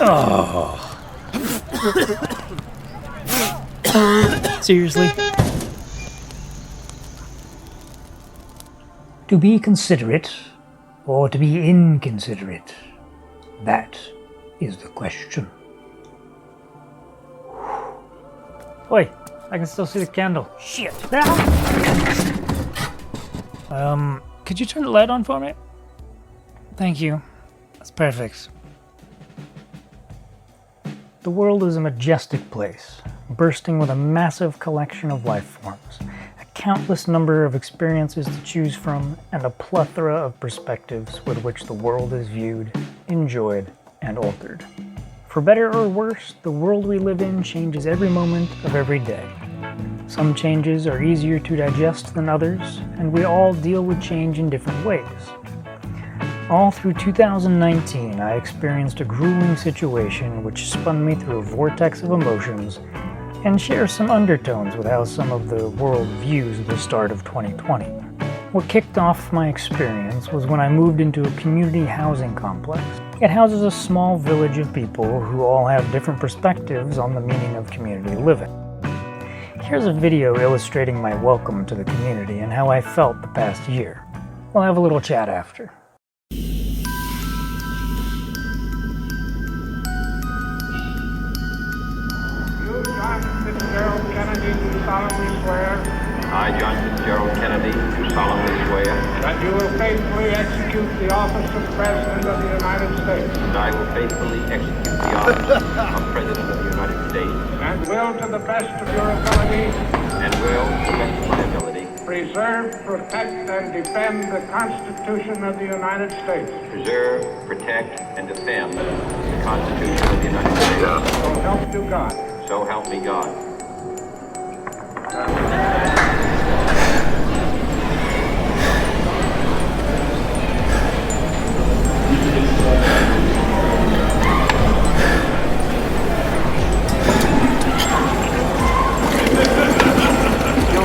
Oh. Seriously? To be considerate or to be inconsiderate? That is the question. Oi, I can still see the candle. Shit. Could you turn the light on for me? Thank you. That's perfect. The world is a majestic place, bursting with a massive collection of life forms, a countless number of experiences to choose from, and a plethora of perspectives with which the world is viewed, enjoyed, and altered. For better or worse, the world we live in changes every moment of every day. Some changes are easier to digest than others, and we all deal with change in different ways. All through 2019, I experienced a grueling situation which spun me through a vortex of emotions and shares some undertones with how some of the world views the start of 2020. What kicked off my experience was when I moved into a community housing complex. It houses a small village of people who all have different perspectives on the meaning of community living. Here's a video illustrating my welcome to the community and how I felt the past year. We'll have a little chat after. Fitzgerald Kennedy, do solemnly swear. I, John Fitzgerald Kennedy, do solemnly swear. That you will faithfully execute the office of President of the United States. And I will faithfully execute the office of President of the United States. And will, to the best of your ability. And will, to the best of my ability. Preserve, protect, and defend the Constitution of the United States. Preserve, protect, and defend the Constitution of the United States. So help you God. So help me God.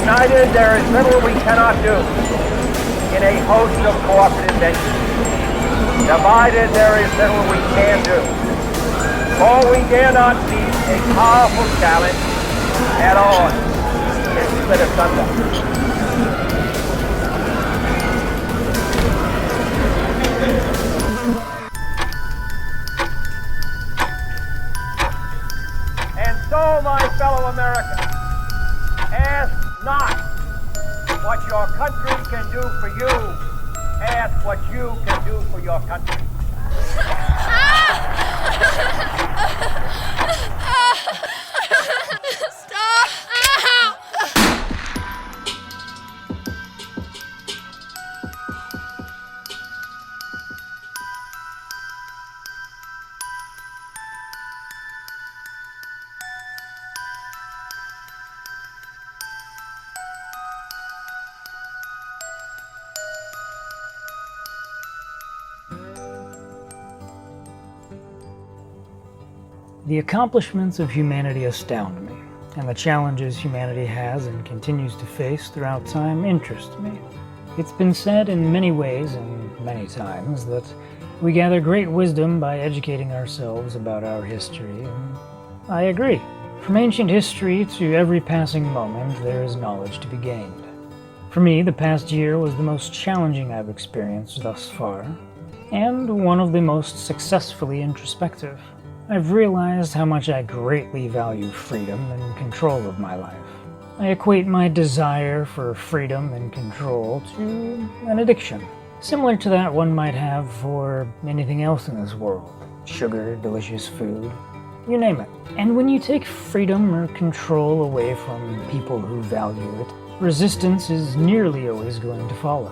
United, there is little we cannot do in a host of cooperative ventures. Divided, there is little we can do. For we dare not meet a powerful challenge head on and split asunder. And so, my fellow Americans, ask not what your country can do for you. Ask what you can do for your country. Stop! The accomplishments of humanity astound me, and the challenges humanity has and continues to face throughout time interest me. It's been said in many ways and many times that we gather great wisdom by educating ourselves about our history, and I agree. From ancient history to every passing moment, there is knowledge to be gained. For me, the past year was the most challenging I've experienced thus far, and one of the most successfully introspective. I've realized how much I greatly value freedom and control of my life. I equate my desire for freedom and control to an addiction, similar to that one might have for anything else in this world. Sugar, delicious food, you name it. And when you take freedom or control away from people who value it, resistance is nearly always going to follow.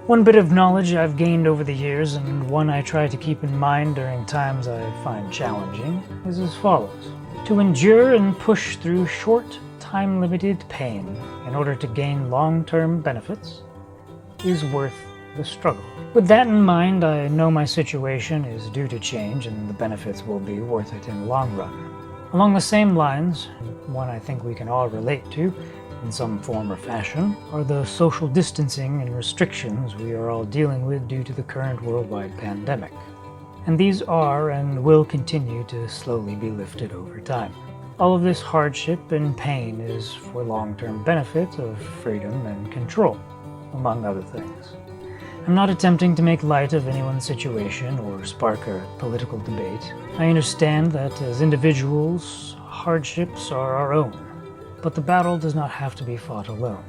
One bit of knowledge I've gained over the years, and one I try to keep in mind during times I find challenging, is as follows. To endure and push through short, time-limited pain in order to gain long-term benefits is worth the struggle. With that in mind, I know my situation is due to change and the benefits will be worth it in the long run. Along the same lines, one I think we can all relate to, in some form or fashion, are the social distancing and restrictions we are all dealing with due to the current worldwide pandemic. And these are and will continue to slowly be lifted over time. All of this hardship and pain is for long-term benefit of freedom and control, among other things. I'm not attempting to make light of anyone's situation or spark a political debate. I understand that as individuals, hardships are our own, but the battle does not have to be fought alone.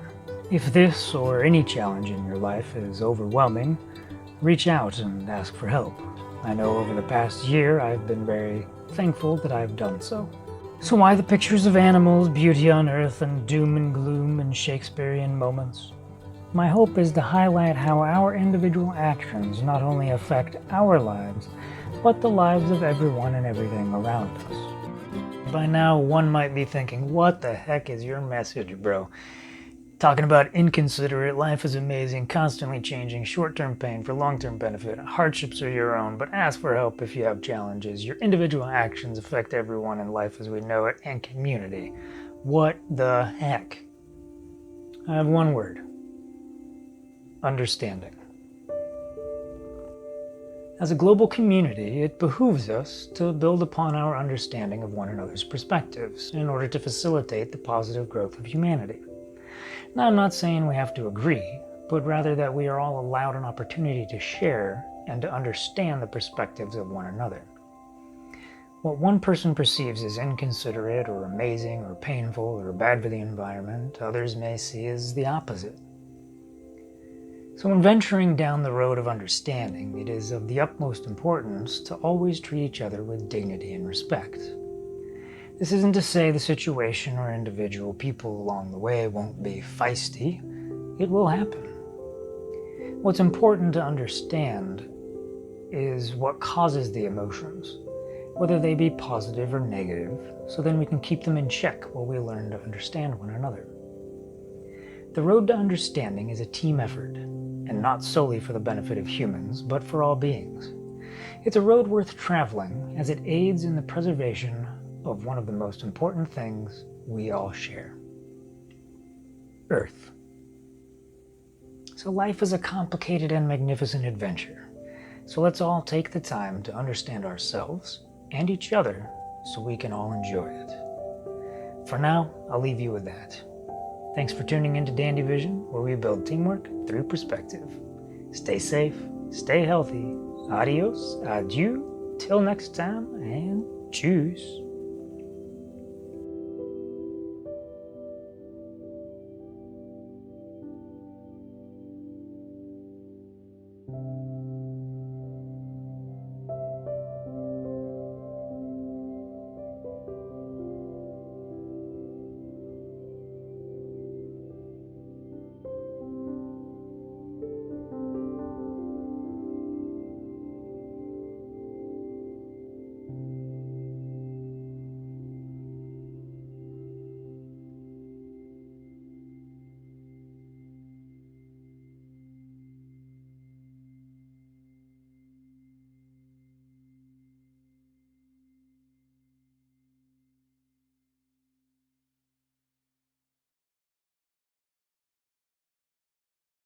If this or any challenge in your life is overwhelming, reach out and ask for help. I know over the past year I've been very thankful that I've done so. So why the pictures of animals, beauty on earth, and doom and gloom and Shakespearean moments? My hope is to highlight how our individual actions not only affect our lives, but the lives of everyone and everything around us. By now, one might be thinking, what the heck is your message, bro? Talking about inconsiderate, life is amazing, constantly changing, short-term pain for long-term benefit, hardships are your own, but ask for help if you have challenges. Your individual actions affect everyone in life as we know it, and community. What the heck? I have one word. Understanding. As a global community, it behooves us to build upon our understanding of one another's perspectives in order to facilitate the positive growth of humanity. Now, I'm not saying we have to agree, but rather that we are all allowed an opportunity to share and to understand the perspectives of one another. What one person perceives as inconsiderate or amazing or painful or bad for the environment, others may see as the opposite. So when venturing down the road of understanding, it is of the utmost importance to always treat each other with dignity and respect. This isn't to say the situation or individual people along the way won't be feisty. It will happen. What's important to understand is what causes the emotions, whether they be positive or negative, so then we can keep them in check while we learn to understand one another. The road to understanding is a team effort, and not solely for the benefit of humans, but for all beings. It's a road worth traveling, as it aids in the preservation of one of the most important things we all share: Earth. So life is a complicated and magnificent adventure. So let's all take the time to understand ourselves and each other so we can all enjoy it. For now, I'll leave you with that. Thanks for tuning into Dande Vision, where we build teamwork through perspective. Stay safe, stay healthy. Adios, adieu, till next time, and tschüss.